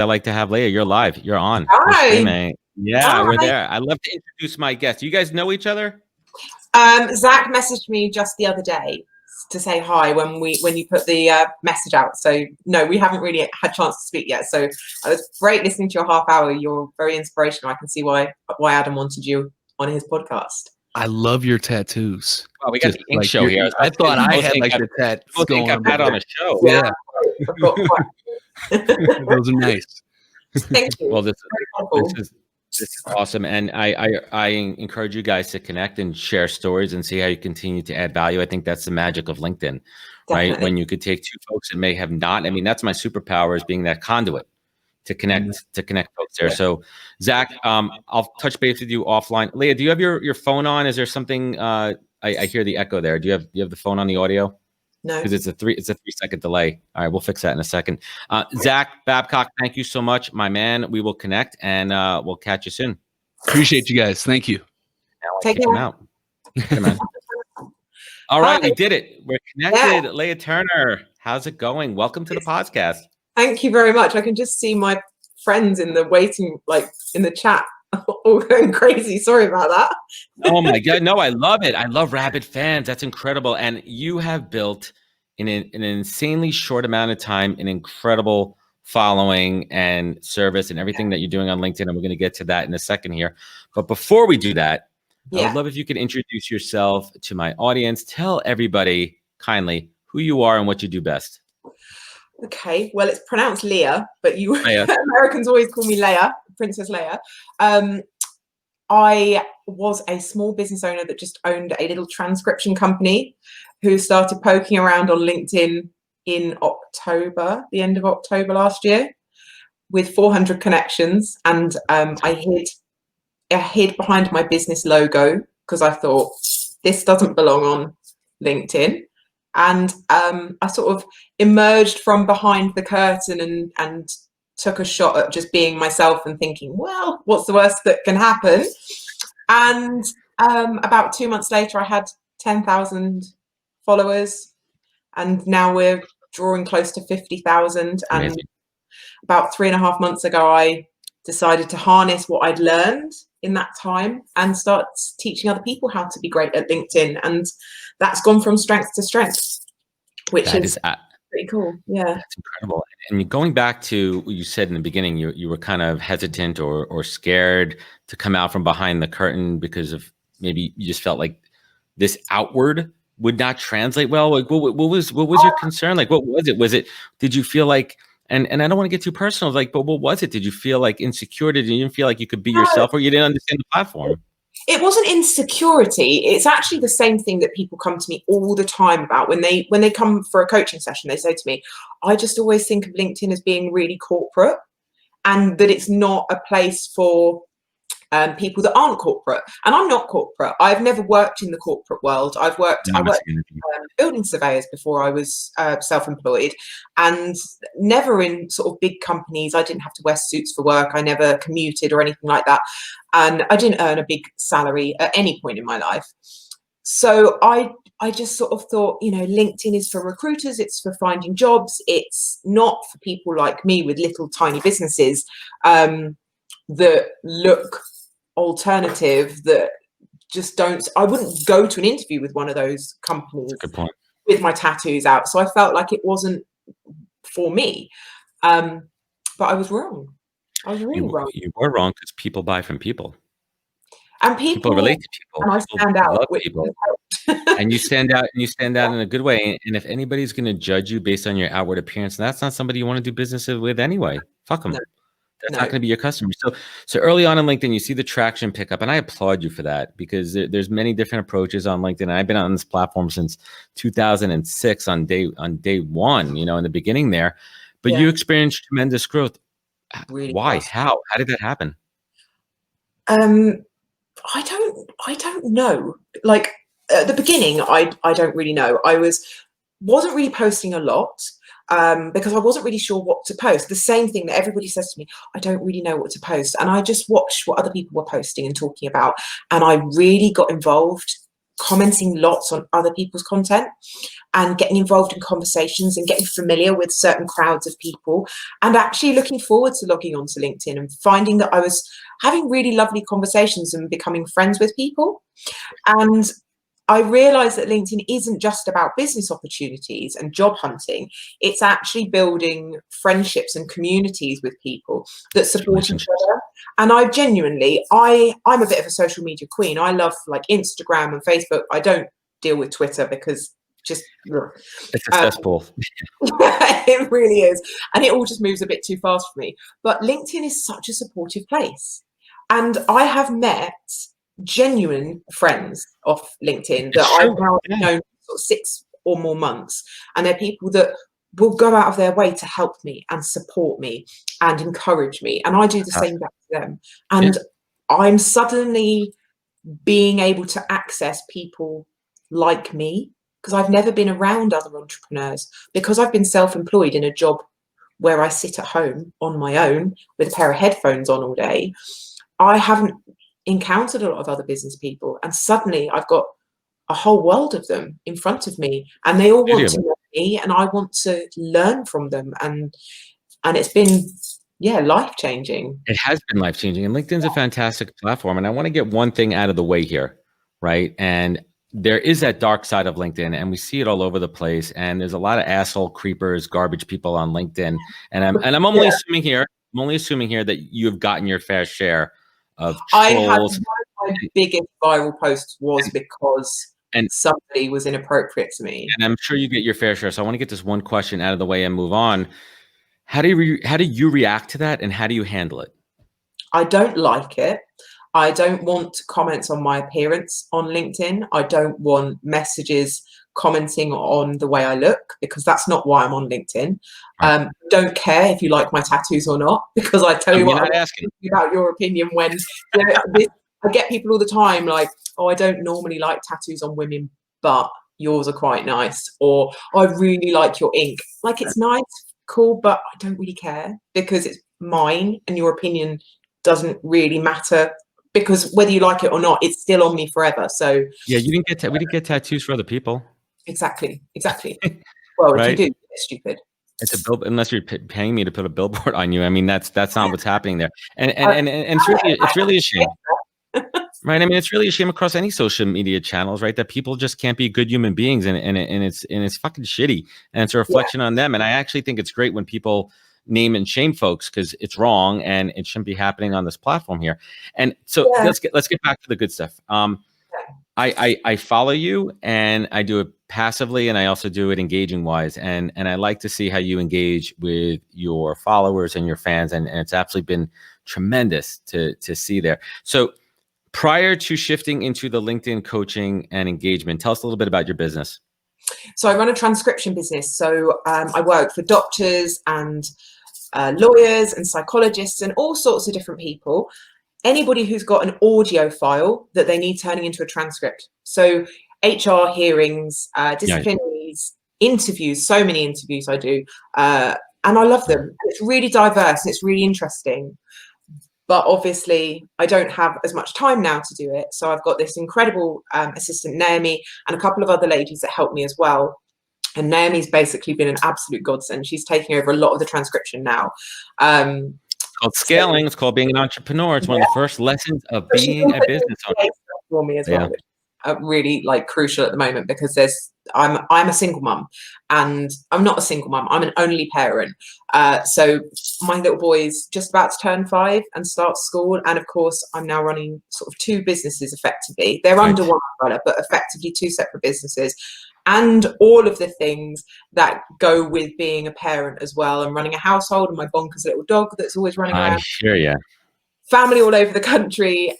I like to have Lea. You're live. You're on. Hi. We're streaming. Yeah, Hi. we're there. I love to introduce my guests. You guys know each other? Zach messaged me just the other day to say hi when you put the message out. So no, we haven't really had a chance to speak yet. So it was great listening to your half hour. You're very inspirational. I can see why Adam wanted you on his podcast. I love your tattoos. Oh, we got the ink show here. I thought I had like the tats going on. I've had on the show. Yeah. Yeah. Those are nice. Thank you. Well, this is awesome, and I encourage you guys to connect and share stories and see how you continue to add value. I think that's the magic of LinkedIn, right? When you could take two folks that may have not. I mean, that's my superpower, is being that conduit to connect folks there. So, Zach, I'll touch base with you offline. Lea, do you have your phone on? Is there something? I hear the echo there. Do you have the phone on the audio? No, because it's a 3-second delay. All right, we'll fix that in a second. Zack Babcock, thank you so much, my man. We will connect, and we'll catch you soon. Appreciate you guys. Thank you. Take him out. All right, we did it. We're connected. Yeah. Lea Turner, how's it going? Welcome to the podcast. Thank you very much. I can just see my friends in the waiting, like in the chat, all going crazy. Sorry about that. Oh my God. No, I love it. I love rabid fans. That's incredible. And you have built in an insanely short amount of time an incredible following and service and everything that you're doing on LinkedIn. And we're going to get to that in a second here. But before we do that, I would love if you could introduce yourself to my audience. Tell everybody kindly who you are and what you do best. Okay, well, it's pronounced Lea, but you Americans always call me Lea, Princess Lea. I was a small business owner that just owned a little transcription company who started poking around on LinkedIn in October, the end of October last year, with 400 connections. And I hid behind my business logo because I thought this doesn't belong on LinkedIn. And I sort of emerged from behind the curtain and took a shot at just being myself and thinking, well, what's the worst that can happen? And about 2 months later, I had 10,000 followers, and now we're drawing close to 50,000. And about 3.5 months ago, I decided to harness what I'd learned in that time and start teaching other people how to be great at LinkedIn. And that's gone from strength to strength, which is pretty cool. Yeah, that's incredible. And going back to what you said in the beginning, you were kind of hesitant or scared to come out from behind the curtain because of maybe you just felt like this outward would not translate well. Like, what was your concern? Like, what was it? Did you feel like, and I don't want to get too personal, like, but what was it? Did you feel like insecure? Did you even feel like you could be yourself, or you didn't understand the platform? It wasn't insecurity. It's actually the same thing that people come to me all the time about when they come for a coaching session. They say to me, I just always think of LinkedIn as being really corporate, and that it's not a place for people that aren't corporate. And I'm not corporate. I've never worked in the corporate world. I worked building surveyors before I was self-employed, and never in sort of big companies. I didn't have to wear suits for work. I never commuted or anything like that. And I didn't earn a big salary at any point in my life. So I just sort of thought, LinkedIn is for recruiters. It's for finding jobs. It's not for people like me with little tiny businesses that look alternative, that just don't. I wouldn't go to an interview with one of those companies with my tattoos out. So I felt like it wasn't for me. But I was wrong. I was really wrong. You were wrong, because people buy from people. And people relate to people. And I stand out. And you stand out, in a good way. And if anybody's going to judge you based on your outward appearance, that's not somebody you want to do business with anyway. Fuck them. No. That's not going to be your customer. So early on in LinkedIn, you see the traction pick up, and I applaud you for that, because there's many different approaches on LinkedIn. And I've been on this platform since 2006 on day one, in the beginning there. But you experienced tremendous growth. Really? Why? Awesome. How did that happen? I don't know. Like at the beginning, I don't really know. I wasn't really posting a lot. Because I wasn't really sure what to post. The same thing that everybody says to me, I don't really know what to post. And I just watched what other people were posting and talking about. And I really got involved commenting lots on other people's content and getting involved in conversations and getting familiar with certain crowds of people, and actually looking forward to logging onto LinkedIn and finding that I was having really lovely conversations and becoming friends with people. And I realized that LinkedIn isn't just about business opportunities and job hunting. It's actually building friendships and communities with people that support each other. And I genuinely, I'm a bit of a social media queen. I love like Instagram and Facebook. I don't deal with Twitter because just it's a cesspool. It really is. And it all just moves a bit too fast for me. But LinkedIn is such a supportive place. And I have met genuine friends off LinkedIn that I've now known for 6 or more months, and they're people that will go out of their way to help me and support me and encourage me, and I do the same back to them. And I'm suddenly being able to access people like me, because I've never been around other entrepreneurs, because I've been self-employed in a job where I sit at home on my own with a pair of headphones on all day. I haven't encountered a lot of other business people, and suddenly I've got a whole world of them in front of me, and they all want to know me, and I want to learn from them, and it's been life-changing. It has been life-changing, and LinkedIn's a fantastic platform. And I want to get one thing out of the way here, right? And there is that dark side of LinkedIn, and we see it all over the place, and there's a lot of asshole creepers, garbage people on LinkedIn, and I'm only assuming here that you've gotten your fair share of trolls. I had one of my biggest viral posts was because somebody was inappropriate to me. And I'm sure you get your fair share. So I want to get this one question out of the way and move on. How do you react to that, and how do you handle it? I don't like it. I don't want comments on my appearance on LinkedIn. I don't want messages commenting on the way I look, because that's not why I'm on LinkedIn. Right. Don't care if you like my tattoos or not, because I tell you what, I'm asking about your opinion when I get people all the time like, oh, I don't normally like tattoos on women, but yours are quite nice, or I really like your ink. Like, it's nice, cool, but I don't really care, because it's mine, and your opinion doesn't really matter, because whether you like it or not, it's still on me forever. So yeah, we didn't get tattoos for other people. Exactly. Well, right? If you do, it's stupid. It's a bill, unless you're paying me to put a billboard on you. I mean, that's not what's happening there. And it's really a shame. Right. I mean, it's really a shame across any social media channels, right? That people just can't be good human beings, and it's fucking shitty, and it's a reflection on them. And I actually think it's great when people name and shame folks, because it's wrong and it shouldn't be happening on this platform here. And so let's get back to the good stuff. I follow you, and I do it passively, and I also do it engaging wise, and I like to see how you engage with your followers and your fans, and it's absolutely been tremendous to see there. So prior to shifting into the LinkedIn coaching and engagement, tell us a little bit about your business. So I run a transcription business. So I work for doctors and lawyers and psychologists and all sorts of different people. Anybody who's got an audio file that they need turning into a transcript. So HR hearings, disciplinaries, interviews, so many interviews I do. And I love them. It's really diverse and it's really interesting. But obviously, I don't have as much time now to do it. So I've got this incredible assistant, Naomi, and a couple of other ladies that help me as well. And Naomi's basically been an absolute godsend. She's taking over a lot of the transcription now. It's called scaling. It's called being an entrepreneur. It's one of the first lessons of being a business owner. For me as well. Really like crucial at the moment, because I'm a single mum, and I'm not a single mum, I'm an only parent. So my little boy's just about to turn 5 and start school, and of course I'm now running sort of 2 businesses effectively. They're under one umbrella, but effectively 2 separate businesses, and all of the things that go with being a parent as well, and running a household, and my bonkers little dog that's always running around. I hear you. Family all over the country.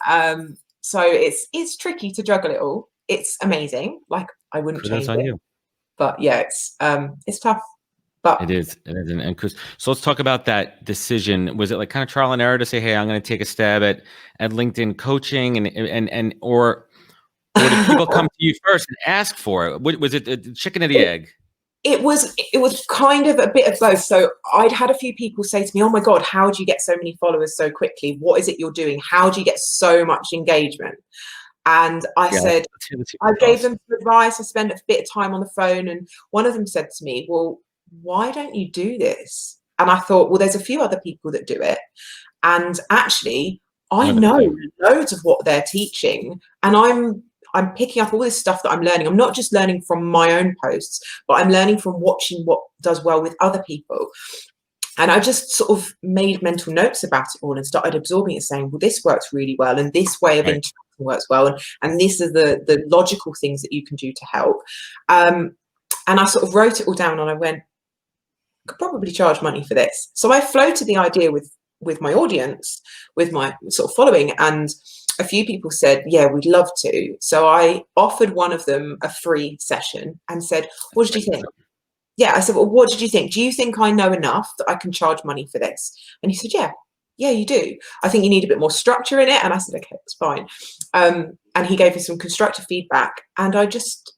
So it's tricky to juggle it all. It's amazing. Like, I wouldn't change it. You. But yeah, it's tough. But it is. And Chris, so let's talk about that decision. Was it like kind of trial and error to say, hey, I'm going to take a stab at LinkedIn coaching, or did people come to you first and ask for it? Was it the chicken or the egg? It was kind of a bit of both. So I'd had a few people say to me, oh my God, how do you get so many followers so quickly? What is it you're doing? How do you get so much engagement? And I said, I gave them some advice. I spent a bit of time on the phone, and one of them said to me, well, why don't you do this? And I thought, well, there's a few other people that do it. And actually, I know loads of what they're teaching, and I'm picking up all this stuff that I'm learning. I'm not just learning from my own posts, but I'm learning from watching what does well with other people. And I just sort of made mental notes about it all and started absorbing it, saying, well, this works really well, and this way of interacting works well, and these are the logical things that you can do to help. And I sort of wrote it all down, and I went, I could probably charge money for this. So I floated the idea with my audience, with my sort of following, and a few people said, yeah, we'd love to. So I offered one of them a free session and said, what did you think? Yeah, I said, well, what did you think? Do you think I know enough that I can charge money for this? And he said, yeah, you do. I think you need a bit more structure in it. And I said, okay, that's fine. And he gave me some constructive feedback, and I just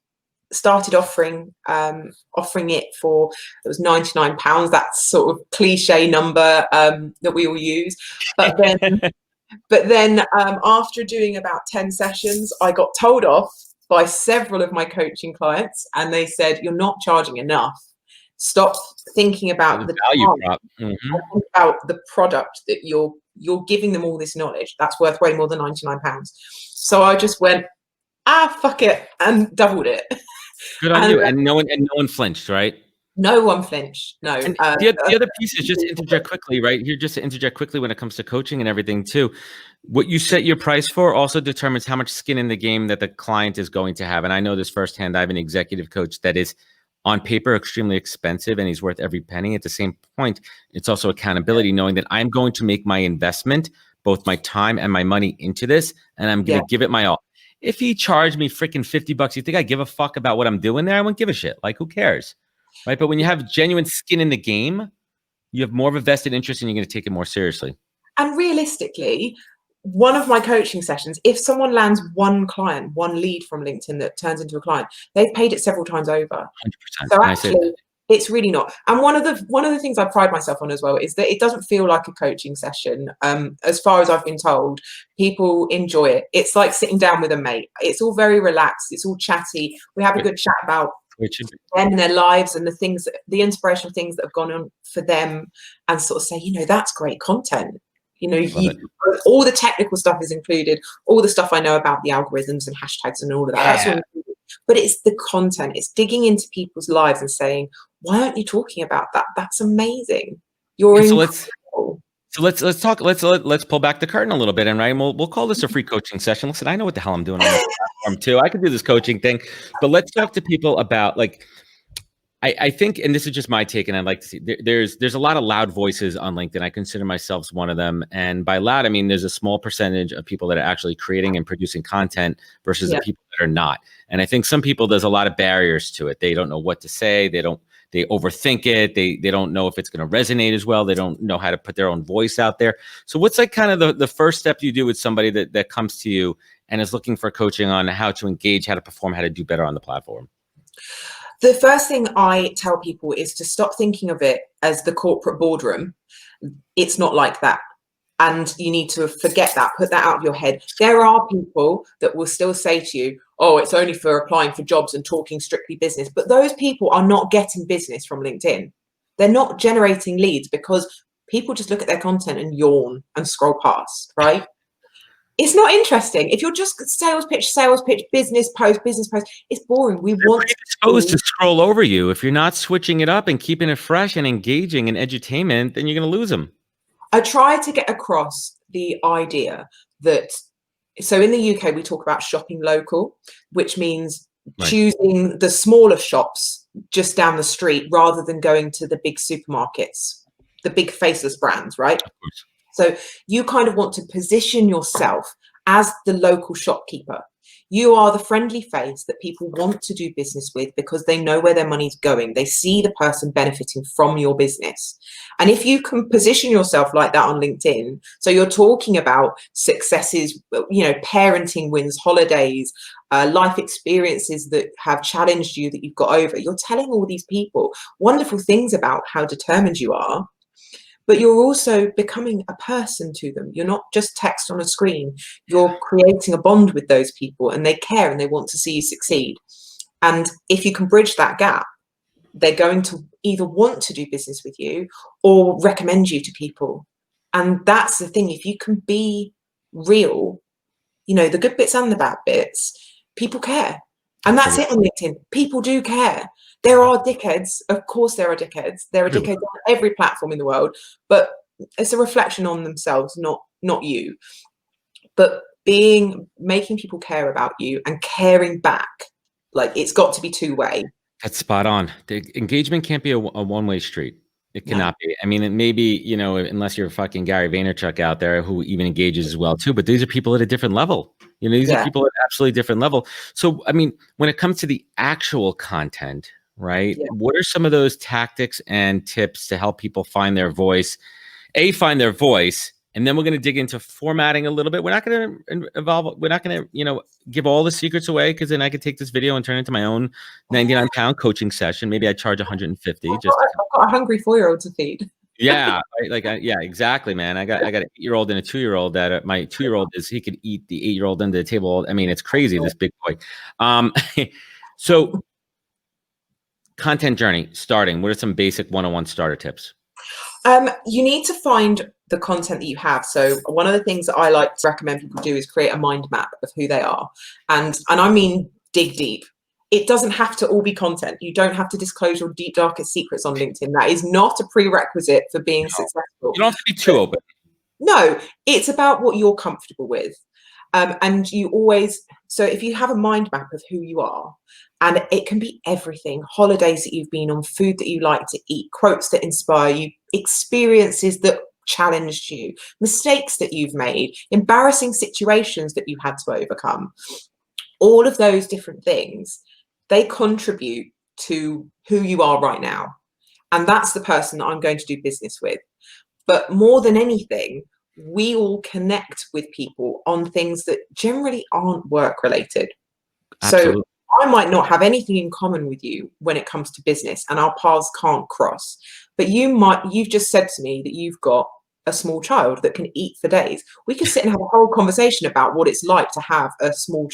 started offering it for, it was £99. That's sort of cliche number that we all use. But then after doing about 10 sessions, I got told off by several of my coaching clients, and they said, you're not charging enough. Stop thinking about the value prop. Think about the product that you're giving them all this knowledge. That's worth way more than £99. So I just went, fuck it, and doubled it. Good on you. And no one flinched, right? No one flinched. No. And the other piece is, just to interject quickly, right here, just to interject quickly when it comes to coaching and everything too. What you set your price for also determines how much skin in the game that the client is going to have. And I know this firsthand. I have an executive coach that is on paper extremely expensive, and he's worth every penny. At the same point, it's also accountability, knowing that I'm going to make my investment, both my time and my money, into this, and I'm going to give it my all. If he charged me freaking $50, you think I give a fuck about what I'm doing there? I wouldn't give a shit. Like, who cares? Right. But when you have genuine skin in the game, you have more of a vested interest, and you're going to take it more seriously. And realistically, one of my coaching sessions, if someone lands one client, one lead from LinkedIn that turns into a client, they've paid it several times over. 100%. So actually, it's really not. And one of the things I pride myself on as well is that it doesn't feel like a coaching session. As far as I've been told, people enjoy it. It's like sitting down with a mate. It's all very relaxed. It's all chatty. We have a good chat about them and their lives and the inspirational things that have gone on for them, and sort of say, that's great content. All the technical stuff is included. All the stuff I know about the algorithms and hashtags and all of that. That's all included. But it's the content. It's digging into people's lives and saying, why aren't you talking about that? That's amazing. You're incredible. So let's talk. Let's pull back the curtain a little bit, and we'll call this a free coaching session. Listen, I know what the hell I'm doing on this platform too. I could do this coaching thing, but let's talk to people about, like, I think, and this is just my take, and I'd like to see, there's a lot of loud voices on LinkedIn. I consider myself one of them. And by loud, I mean, there's a small percentage of people that are actually creating and producing content versus the people that are not. And I think some people, there's a lot of barriers to it. They don't know what to say. They overthink it. They don't know if it's going to resonate as well. They don't know how to put their own voice out there. So what's like kind of the first step you do with somebody that comes to you and is looking for coaching on how to engage, how to perform, how to do better on the platform? The first thing I tell people is to stop thinking of it as the corporate boardroom. It's not like that. And you need to forget that, put that out of your head. There are people that will still say to you, oh, it's only for applying for jobs and talking strictly business. But those people are not getting business from LinkedIn. They're not generating leads because people just look at their content and yawn and scroll past, right? It's not interesting. If you're just sales pitch, business post, it's boring. We want exposed to scroll over you. If you're not switching it up and keeping it fresh and engaging in edutainment, then you're going to lose them. I try to get across the idea that, so in the UK, we talk about shopping local, which means choosing the smaller shops just down the street rather than going to the big supermarkets, the big faceless brands, right? Of course. So you kind of want to position yourself as the local shopkeeper. You are the friendly face that people want to do business with because they know where their money's going. They see the person benefiting from your business. And if you can position yourself like that on LinkedIn, so you're talking about successes, parenting wins, holidays, life experiences that have challenged you that you've got over, you're telling all these people wonderful things about how determined you are. but you're also becoming a person to them. You're not just text on a screen. You're creating a bond with those people, and they care and they want to see you succeed. And if you can bridge that gap, they're going to either want to do business with you or recommend you to people. And that's the thing. If you can be real, you know, the good bits and the bad bits, people care. And that's it on LinkedIn. People do care. There are dickheads. Of course there are dickheads. There are dickheads on every platform in the world, but it's a reflection on themselves, not you. But making people care about you and caring back, like, it's got to be two-way. That's spot on. The engagement can't be a one-way street. It cannot be. I mean, it may be, you know, unless you're fucking Gary Vaynerchuk out there who even engages as well too, but these are people at a different level. You know, these are people at an absolutely different level. So, I mean, when it comes to the actual content, right? What are some of those tactics and tips to help people find their voice? Find their voice, and then we're going to dig into formatting a little bit. We're not going to involve, we're not going to, you know, give all the secrets away, because then I could take this video and turn it into my own 99-pound coaching session. Maybe I charge 150. I've got a hungry 4-year-old to feed. Yeah, right? Yeah, exactly, man. I got an 8-year-old and a 2-year-old that my 2-year-old he could eat the 8-year-old under the table. I mean, it's crazy, this big boy. So content journey starting, what are some basic 101 starter tips? You need to find the content that you have. So one of the things that I like to recommend people do is create a mind map of who they are. And I mean, dig deep. It doesn't have to all be content. You don't have to disclose your deep, darkest secrets on LinkedIn. That is not a prerequisite for being successful. You don't have to be too open. No, it's about what you're comfortable with. And you always, so if you have a mind map of who you are, and it can be everything, holidays that you've been on, food that you like to eat, quotes that inspire you, experiences that challenged you, mistakes that you've made, embarrassing situations that you had to overcome, all of those different things, they contribute to who you are right now. And that's the person that I'm going to do business with. But more than anything, we all connect with people on things that generally aren't work related. Absolutely. So I might not have anything in common with you when it comes to business, and our paths can't cross. But you've just said to me that you've got a small child that can eat for days. We could sit and have a whole conversation about what it's like to have a small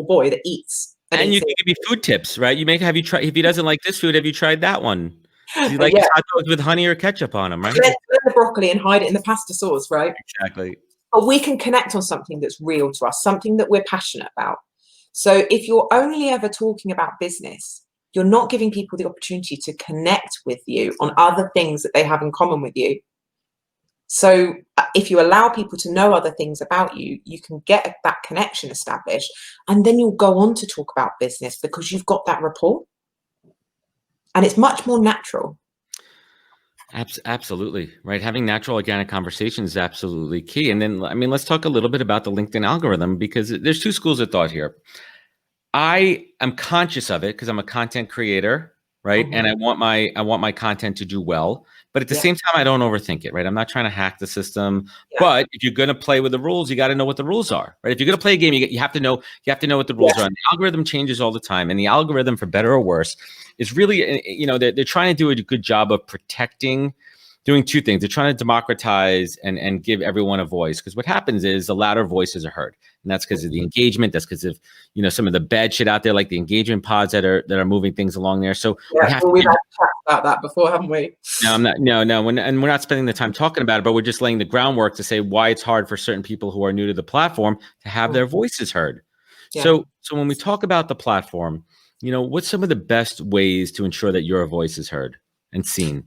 boy that eats. And you can give me food tips, right? Have you tried, if he doesn't like this food, have you tried that one? Do you like hot dogs with honey or ketchup on them, right? Blend the broccoli and hide it in the pasta sauce, right? Exactly. But we can connect on something that's real to us, something that we're passionate about. So if you're only ever talking about business, you're not giving people the opportunity to connect with you on other things that they have in common with you. So if you allow people to know other things about you, you can get that connection established, and then you'll go on to talk about business because you've got that rapport. And it's much more natural. Absolutely. Right. Having natural organic conversations is absolutely key. And then, I mean, let's talk a little bit about the LinkedIn algorithm, because there's two schools of thought here. I am conscious of it because I'm a content creator, right? And I want my content to do well, but at the same time, I don't overthink it, right? I'm not trying to hack the system, but if you're going to play with the rules, you got to know what the rules are, right? If you're going to play a game, you have to know what the rules are. And the algorithm changes all the time, and the algorithm, for better or worse, is really, you know, they're trying to do a good job of doing two things. They're trying to democratize and give everyone a voice, because what happens is the louder voices are heard, and that's because of the engagement. That's because of, you know, some of the bad shit out there, like the engagement pods that are moving things along there. So we've had to talk about that before, haven't we? No, I'm not. No, and we're not spending the time talking about it, but we're just laying the groundwork to say why it's hard for certain people who are new to the platform to have their voices heard. So when we talk about the platform, you know, what's some of the best ways to ensure that your voice is heard and seen?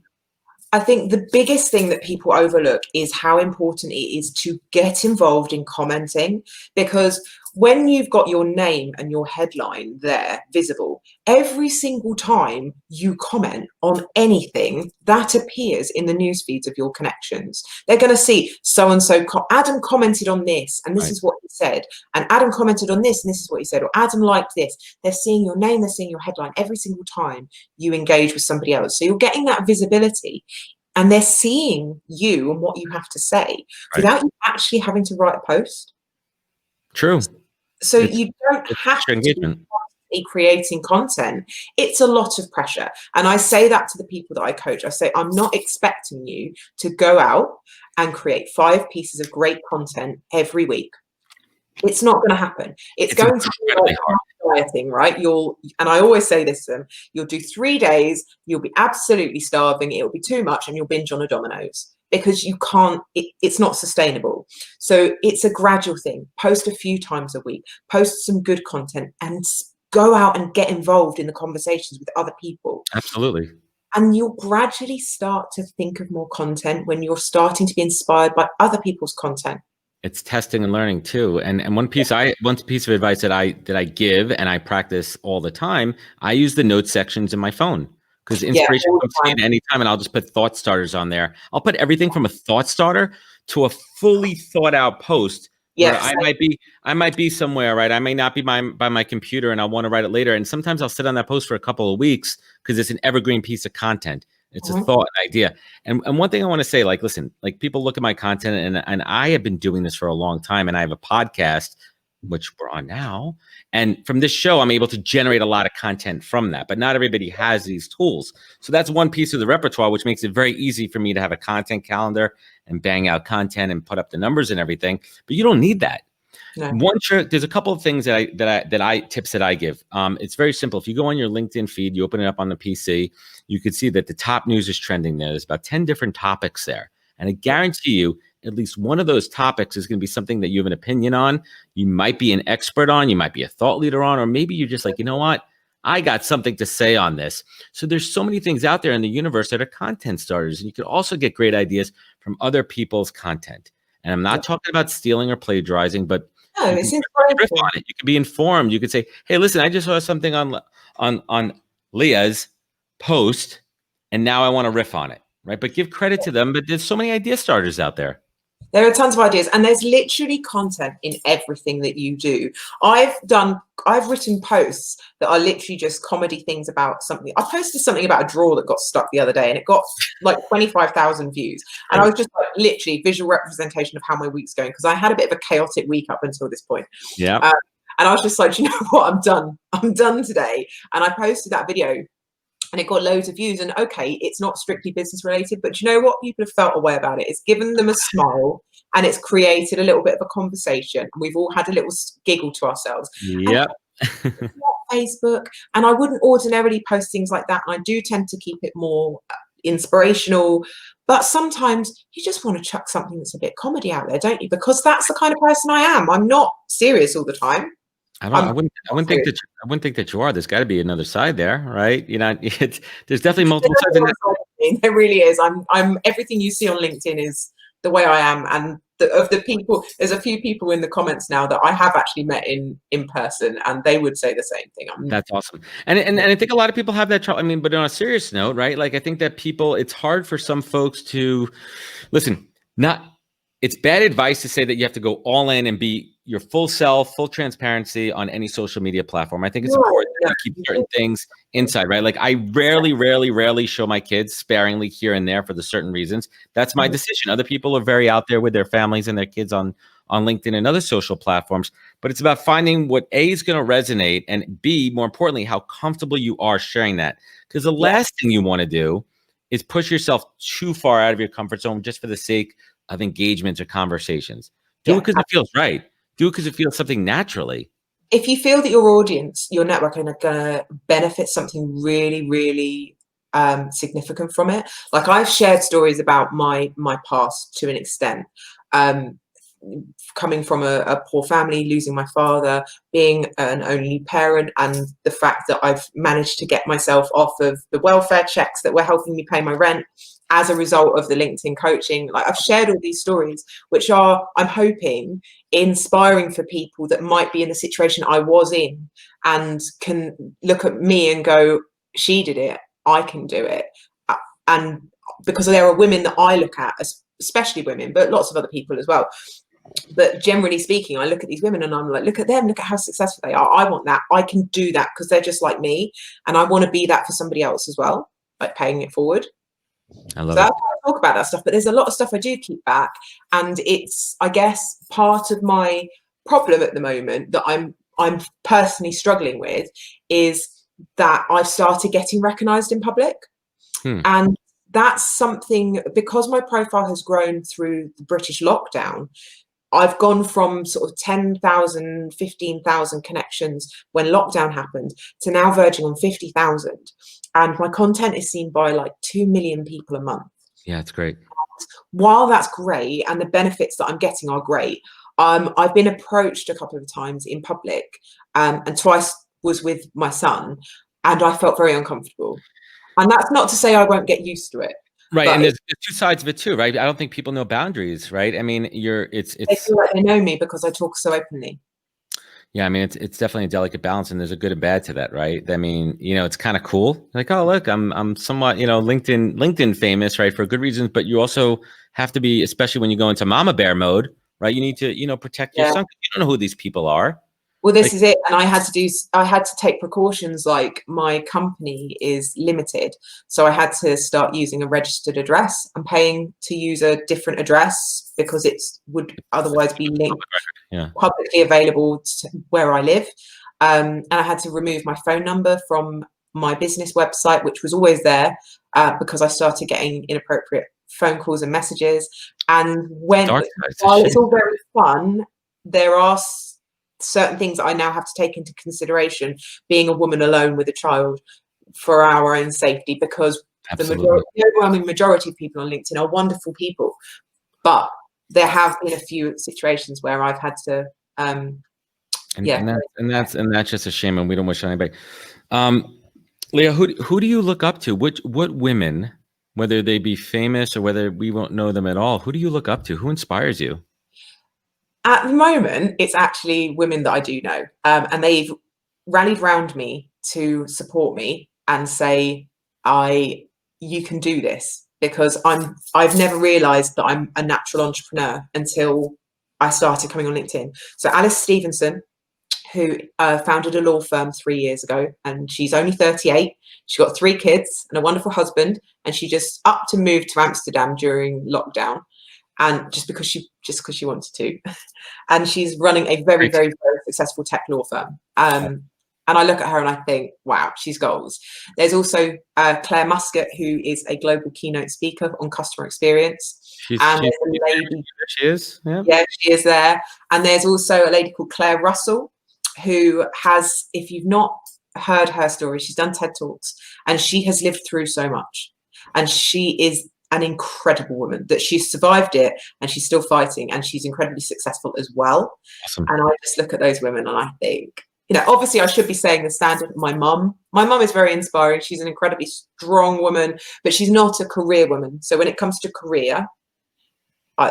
I think the biggest thing that people overlook is how important it is to get involved in commenting, because when you've got your name and your headline there visible, every single time you comment on anything that appears in the news feeds of your connections, they're going to see so-and-so, Adam commented on this, and this is what he said, and Adam commented on this, and this is what he said, or Adam liked this. They're seeing your name, they're seeing your headline every single time you engage with somebody else. So you're getting that visibility, and they're seeing you and what you have to say without you actually having to write a post. True. So you don't have to. creating content, it's a lot of pressure. And I say that to the people that I coach. I say, I'm not expecting you to go out and create 5 pieces of great content every week. It's not going to happen. It's going to be like dieting, right? And I always say this to them, you'll do 3 days, you'll be absolutely starving, it'll be too much, and you'll binge on a Domino's, because you can't, it's not sustainable. So it's a gradual thing. Post a few times a week, post some good content, and go out and get involved in the conversations with other people. Absolutely. And you'll gradually start to think of more content when you're starting to be inspired by other people's content. It's testing and learning too. And one piece of advice that I give and I practice all the time, I use the notes sections in my phone, because inspiration comes to me at any time, and I'll just put thought starters on there. I'll put everything from a thought starter to a fully thought out post. Yes. I might be somewhere, right? I may not be by my computer, and I'll want to write it later. And sometimes I'll sit on that post for a couple of weeks because it's an evergreen piece of content. It's a thought, an idea. And one thing I want to say, like, listen, like, people look at my content, and I have been doing this for a long time, and I have a podcast, which we're on now. And from this show, I'm able to generate a lot of content from that, but not everybody has these tools. So that's one piece of the repertoire, which makes it very easy for me to have a content calendar and bang out content and put up the numbers and everything. But you don't need that. No. There's a couple of things tips that I give. It's very simple. If you go on your LinkedIn feed, you open it up on the PC, you can see that the top news is trending there. There's about 10 different topics there. And I guarantee you, at least one of those topics is going to be something that you have an opinion on. You might be an expert on, you might be a thought leader on, or maybe you're just like, you know what? I got something to say on this. So there's so many things out there in the universe that are content starters. And you can also get great ideas from other people's content. And I'm not talking about stealing or plagiarizing, but it's riff on it. You can be informed. You could say, hey, listen, I just saw something on Lea's post, and now I want to riff on it. Right. But give credit to them. But there's so many idea starters out there. There are tons of ideas, and there's literally content in everything that you do. I've written posts that are literally just comedy things about something. I posted something about a drawer that got stuck the other day, and it got like 25,000 views. And I was just like, literally visual representation of how my week's going, because I had a bit of a chaotic week up until this point. Yeah. And I was just like, you know what? I'm done today. And I posted that video, and it got loads of views. And okay, it's not strictly business related, but you know what? People have felt a way about it. It's given them a smile, and it's created a little bit of a conversation. And we've all had a little giggle to ourselves. Yeah. Facebook. And I wouldn't ordinarily post things like that. And I do tend to keep it more inspirational. But sometimes you just want to chuck something that's a bit comedy out there, don't you? Because that's the kind of person I am. I'm not serious all the time. I wouldn't think that you are. There's got to be another side there, right? You know, there's definitely multiple sides. There really is. I'm everything you see on LinkedIn is the way I am. And of the people, there's a few people in the comments now that I have actually met in person, and they would say the same thing. That's awesome. And I think a lot of people have that trouble. I mean, but on a serious note, right? Like, I think that it's hard for some folks to listen. It's bad advice to say that you have to go all in and be your full self, full transparency on any social media platform. I think it's important to keep certain things inside, right? Like, I rarely show my kids, sparingly here and there for the certain reasons. That's my decision. Other people are very out there with their families and their kids on LinkedIn and other social platforms. But it's about finding what A is going to resonate, and B, more importantly, how comfortable you are sharing that. Because the last thing you want to do is push yourself too far out of your comfort zone just for the sake of engagements or conversations. Do it because it feels right. Do it because it feels something naturally. If you feel that your audience, your network, are going to benefit something really, really significant from it. Like, I've shared stories about my past to an extent. Coming from a poor family, losing my father, being an only parent, and the fact that I've managed to get myself off of the welfare checks that were helping me pay my rent as a result of the LinkedIn coaching. Like, I've shared all these stories, which are, I'm hoping, inspiring for people that might be in the situation I was in and can look at me and go, she did it, I can do it. And because there are women that I look at, especially women, but lots of other people as well. But generally speaking, I look at these women and I'm like, look at them, look at how successful they are. I want that. I can do that because they're just like me. And I want to be that for somebody else as well, like paying it forward. I love it. I talk about that stuff, but there's a lot of stuff I do keep back. And it's, I guess, part of my problem at the moment that I'm I'm personally struggling with is that I've started getting recognized in public. And that's something, because my profile has grown through the British lockdown, I've gone from sort of 10,000, 15,000 connections when lockdown happened to now verging on 50,000. And my content is seen by like 2 million people a month. Yeah, it's great. While that's great and the benefits that I'm getting are great, I've been approached a couple of times in public, and twice was with my son, and I felt very uncomfortable. And that's not to say I won't get used to it. Right, and there's two sides of it too, right? I don't think people know boundaries, right? I mean, it's they feel like they know me because I talk so openly. Yeah, I mean, it's definitely a delicate balance, and there's a good and bad to that, right? I mean, you know, it's kind of cool, like, oh, look, I'm somewhat, you know, LinkedIn famous, right, for good reasons, but you also have to be, especially when you go into mama bear mode, right? You need to, you know, protect your son. You don't know who these people are. Well, this is it. And I had to take precautions, like my company is limited. So I had to start using a registered address. I'm paying to use a different address because it would otherwise be linked, publicly available to where I live. And I had to remove my phone number from my business website, which was always there, because I started getting inappropriate phone calls and messages. And while it's all very fun, there are certain things I now have to take into consideration, being a woman alone with a child, for our own safety, because the overwhelming majority of people on LinkedIn are wonderful people, but there have been a few situations where I've had to and that's just a shame, and we don't wish on anybody. Lea, who do you look up to? What women, whether they be famous or whether we won't know them at all, who do you look up to? Who inspires you? At the moment, it's actually women that I do know, and they've rallied around me to support me and say, you can do this, because I've never realized that I'm a natural entrepreneur until I started coming on LinkedIn. So Alice Stevenson, who founded a law firm 3 years ago, and she's only 38. She's got 3 kids and a wonderful husband, and she just upped to move to Amsterdam during lockdown. And just because she wanted to, and she's running a very, very, very successful tech law firm. And I look at her and I think, wow, she's goals. There's also Claire Muscat, who is a global keynote speaker on customer experience. She is. Yeah, she is there. And there's also a lady called Claire Russell, who has, if you've not heard her story, she's done TED Talks, and she has lived through so much. And she is an incredible woman, that she's survived it and she's still fighting, and she's incredibly successful as well. Awesome. And I just look at those women and I think, you know, obviously I should be saying the standard of my mum. My mum is very inspiring. She's an incredibly strong woman, but she's not a career woman. So when it comes to career,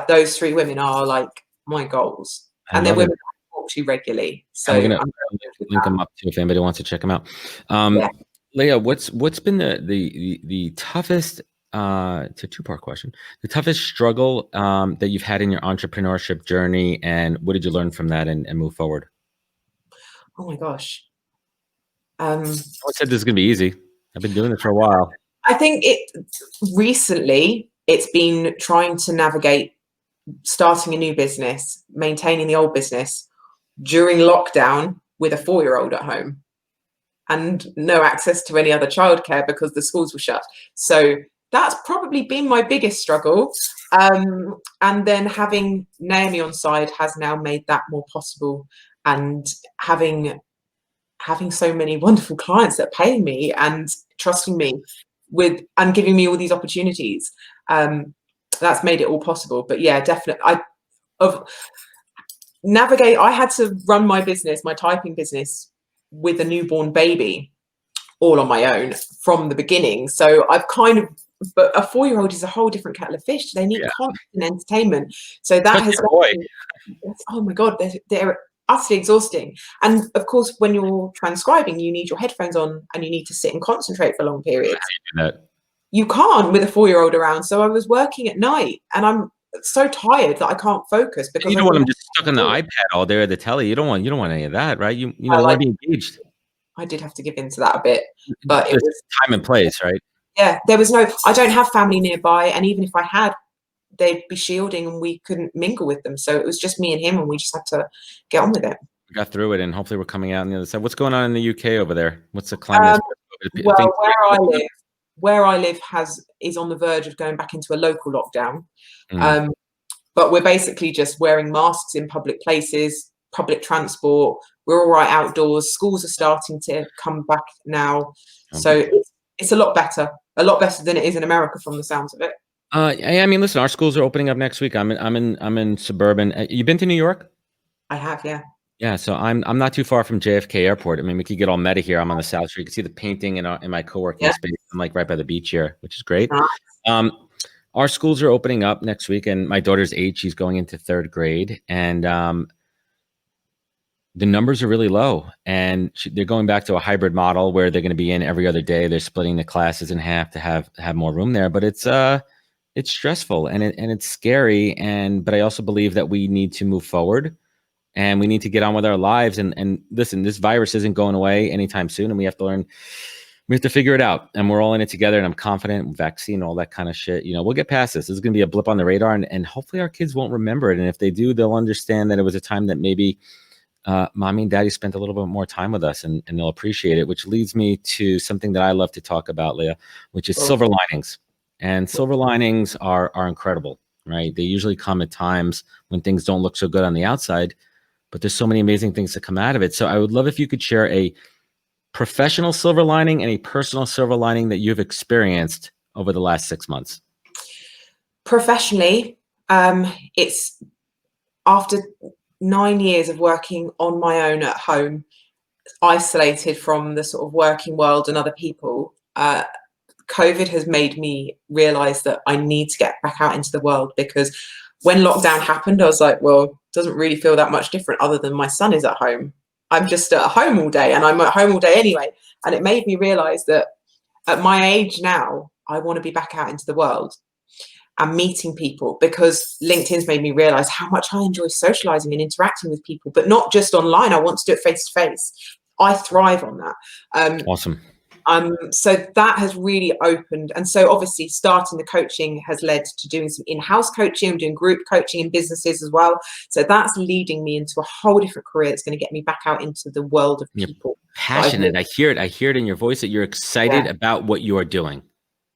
those 3 women are like my goals. And they're women I talk to regularly. So we're gonna link them up too if anybody wants to check them out. Lea, what's been the toughest, it's a 2-part question, the toughest struggle that you've had in your entrepreneurship journey, and what did you learn from that and move forward? Oh my gosh. I said this is gonna be easy. I've been doing this for a while. I think recently it's been trying to navigate starting a new business, maintaining the old business during lockdown with a 4-year-old at home and no access to any other childcare because the schools were shut. So that's probably been my biggest struggle. And then having Naomi on side has now made that more possible, and having so many wonderful clients that are paying me and trusting me with and giving me all these opportunities. That's made it all possible. But yeah, definitely I had to run my business, my typing business, with a newborn baby all on my own from the beginning. So I've but a 4-year-old is a whole different kettle of fish. They need constant entertainment. So that has, oh my God, they're utterly exhausting. And of course, when you're transcribing, you need your headphones on and you need to sit and concentrate for long periods. You can't with a 4-year-old around. So I was working at night and I'm so tired that I can't focus, because you don't want them just stuck on the iPad all day or the telly. You don't want any of that, right? You know, want to be engaged. I did have to give in to that a bit, but it was time and place, right? Yeah, I don't have family nearby, and even if I had, they'd be shielding and we couldn't mingle with them. So it was just me and him, and we just had to get on with it. We got through it, and hopefully we're coming out on the other side. What's going on in the UK over there? What's the climate? Well, where I live is on the verge of going back into a local lockdown. But we're basically just wearing masks in public places, public transport. We're all right outdoors. Schools are starting to come back now. So it's a lot better than it is in America from the sounds of it. I mean, listen, our schools are opening up next week. I'm in suburban. You been to New York? I have, yeah. Yeah, so I'm not too far from JFK Airport. I mean, we could get all meta here. I'm on the South Street. You can see the painting in my co-working space. I'm like right by the beach here, which is great. Nice. Our schools are opening up next week, and my daughter's 8. She's going into 3rd grade, and the numbers are really low. And they're going back to a hybrid model where they're going to be in every other day. They're splitting the classes in half to have more room there, but it's stressful and it's scary. But I also believe that we need to move forward. And we need to get on with our lives. And listen, this virus isn't going away anytime soon. And we have to figure it out. And we're all in it together. And I'm confident, vaccine, all that kind of shit. We'll get past this. This is going to be a blip on the radar. And hopefully our kids won't remember it. And if they do, they'll understand that it was a time that maybe mommy and daddy spent a little bit more time with us, and they'll appreciate it, which leads me to something that I love to talk about, Lea, which is silver linings. And silver linings are incredible, right? They usually come at times when things don't look so good on the outside, but there's so many amazing things that come out of it. So I would love if you could share a professional silver lining and a personal silver lining that you've experienced over the last 6 months. Professionally, it's after 9 years of working on my own at home, isolated from the sort of working world and other people, COVID has made me realize that I need to get back out into the world, because when lockdown happened, I was like, well, it doesn't really feel that much different other than my son is at home. I'm just at home all day, and I'm at home all day anyway. And it made me realize that at my age now, I want to be back out into the world and meeting people, because LinkedIn's made me realize how much I enjoy socializing and interacting with people, but not just online. I want to do it face to face. I thrive on that. Awesome. So that has really opened. And so obviously starting the coaching has led to doing some in-house coaching. I'm doing group coaching in businesses as well. So that's leading me into a whole different career. It's going to get me back out into the world of people. You're passionate. I hear it in your voice that you're excited about what you are doing.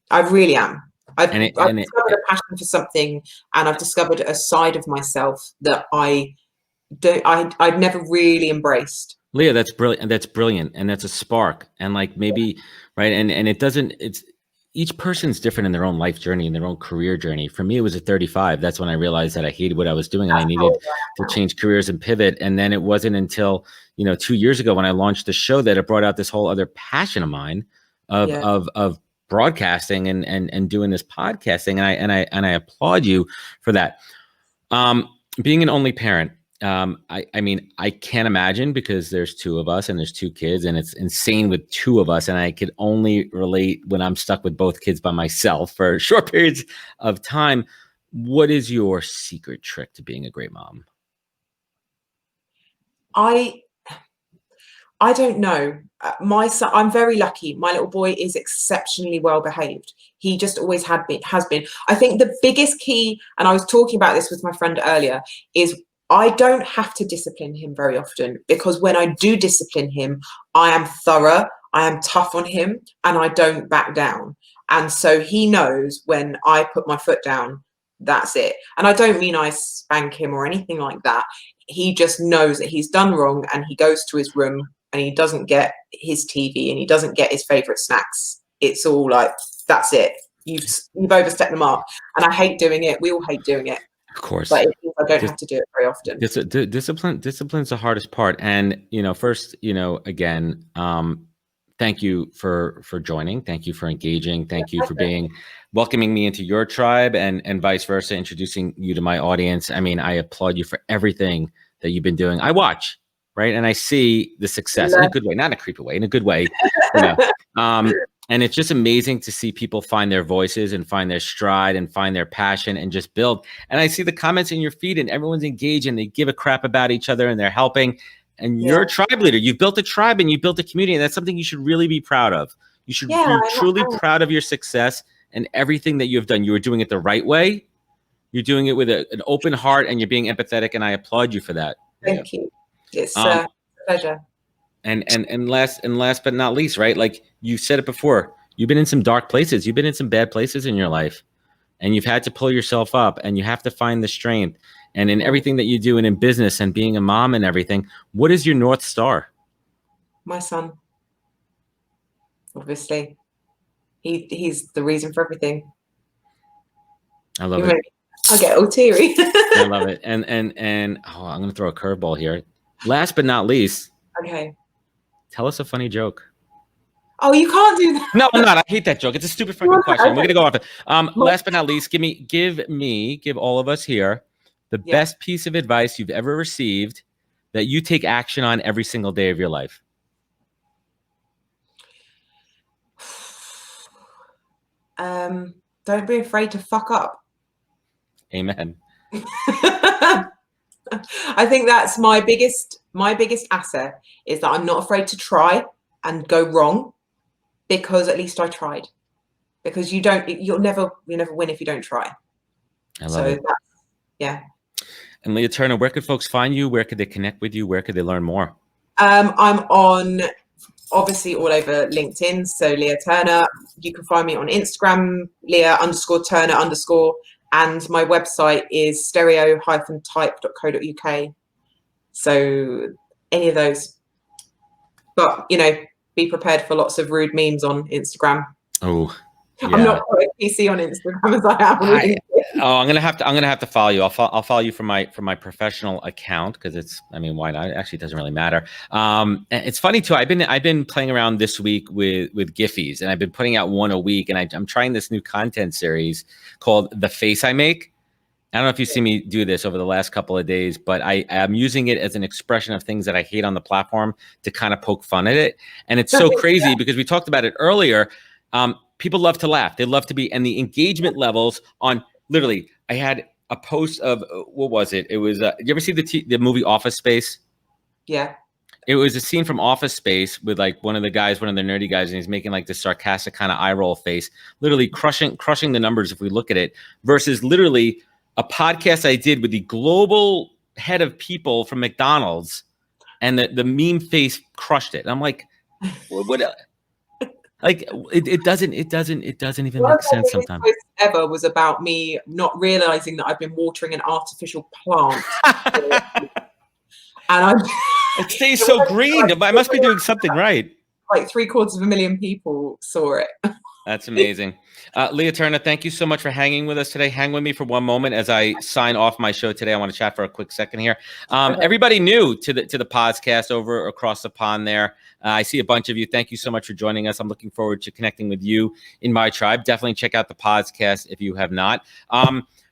I really am. I've discovered a passion for something, and I've discovered a side of myself that I'd never really embraced. Lea, that's brilliant. And that's a spark. And like maybe, right. And it's each person's different in their own life journey and their own career journey. For me, it was at 35. That's when I realized that I hated what I was doing and I needed to change careers and pivot. And then it wasn't until, 2 years ago when I launched the show that it brought out this whole other passion of mine of broadcasting and doing this podcasting. And I applaud you for that. Being an only parent, I mean, I can't imagine, because there's 2 of us and there's 2 kids, and it's insane with 2 of us. And I could only relate when I'm stuck with both kids by myself for short periods of time. What is your secret trick to being a great mom? I don't know. My son, I'm very lucky. My little boy is exceptionally well behaved. He just always has been. I think the biggest key, and I was talking about this with my friend earlier, is I don't have to discipline him very often, because when I do discipline him, I am thorough, I am tough on him, and I don't back down. And so he knows when I put my foot down, that's it. And I don't mean I spank him or anything like that. He just knows that he's done wrong, and he goes to his room and he doesn't get his TV and he doesn't get his favorite snacks. It's all like, that's it. You've overstepped the mark. And I hate doing it. We all hate doing it. Of course. But I don't have to do it very often. Discipline's the hardest part. And, first, again, thank you for joining. Thank you for engaging. Thank you for welcoming me into your tribe, and vice versa, introducing you to my audience. I mean, I applaud you for everything that you've been doing. I watch, right? And I see the success in a good way, not in a creepy way, in a good way. And it's just amazing to see people find their voices and find their stride and find their passion and just build. And I see the comments in your feed, and everyone's engaged and they give a crap about each other and they're helping. And you're a tribe leader. You've built a tribe and you built a community. And that's something you should really be proud of. You should be truly proud of your success and everything that you have done. You are doing it the right way. You're doing it with an open heart, and you're being empathetic. And I applaud you for that. Thank you. It's a pleasure. And last but not least, right? Like you said it before, you've been in some dark places. You've been in some bad places in your life, and you've had to pull yourself up, and you have to find the strength. And in everything that you do, and in business, and being a mom, and everything, what is your North Star? My son, obviously, he's the reason for everything. I love it. I get all teary. I love it. And I'm gonna throw a curveball here. Last but not least, okay. Tell us a funny joke. Oh, you can't do that. No, I'm not. I hate that joke. It's a stupid fucking question. Okay. We're gonna go off it. Last but not least, give all of us here the best piece of advice you've ever received that you take action on every single day of your life. Don't be afraid to fuck up. Amen. I think that's my biggest asset is that I'm not afraid to try and go wrong, because at least I tried. Because you'll never win if you don't try. I love it. Yeah. And Lea Turner, where could folks find you? Where could they connect with you? Where could they learn more? I'm on obviously all over LinkedIn. So Lea Turner. You can find me on Instagram, Lea_Turner_. And my website is stereo-type.co.uk. So any of those. But, be prepared for lots of rude memes on Instagram. Oh, yeah. I'm not quite PC on Instagram as I am. I'm gonna have to follow you. I'll follow you from my professional account, because why not? Actually, it doesn't really matter. It's funny too. I've been playing around this week with Giphies, and I've been putting out one a week, and I'm trying this new content series called The Face I Make. I don't know if you see me do this over the last couple of days, but I am using it as an expression of things that I hate on the platform to kind of poke fun at it. And it's so crazy because we talked about it earlier. People love to laugh. They love to be, and the engagement levels on literally, I had a post of, what was it? It was, you ever see the movie Office Space? Yeah. It was a scene from Office Space with like one of the nerdy guys, and he's making like this sarcastic kind of eye roll face, literally crushing the numbers if we look at it, versus literally a podcast I did with the global head of people from McDonald's, and the meme face crushed it. And I'm like, what? Like it doesn't even make sense sometimes. Ever was about me not realizing that I've been watering an artificial plant, and it stays so green. I must be doing something right. Like 750,000 people saw it. That's amazing. Lea Turner, thank you so much for hanging with us today. Hang with me for one moment as I sign off my show today. I want to chat for a quick second here. Everybody new to the podcast over across the pond there. I see a bunch of you. Thank you so much for joining us. I'm looking forward to connecting with you in my tribe. Definitely check out the podcast if you have not.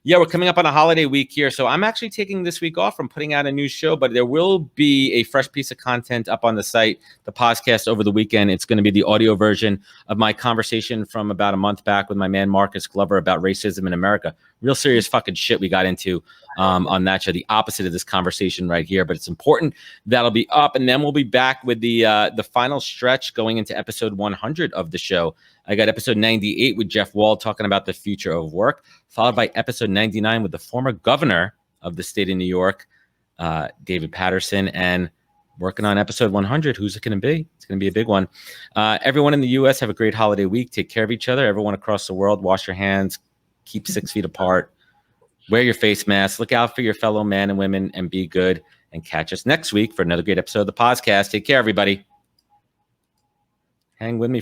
Yeah, we're coming up on a holiday week here, so I'm actually taking this week off from putting out a new show, but there will be a fresh piece of content up on the site, the podcast, over the weekend. It's going to be the audio version of my conversation from about a month back with my man Marcus Glover about racism in America. Real serious fucking shit we got into on that show, the opposite of this conversation right here, but it's important. That'll be up, and then we'll be back with the final stretch going into episode 100 of the show. I got episode 98 with Jeff Wall talking about the future of work, followed by episode 99 with the former governor of the state of New York, David Patterson, and working on episode 100. Who's it going to be? It's going to be a big one. Everyone in the U.S. have a great holiday week. Take care of each other. Everyone across the world, wash your hands, keep 6 feet apart, wear your face mask, look out for your fellow men and women, and be good. And catch us next week for another great episode of the podcast. Take care, everybody. Hang with me.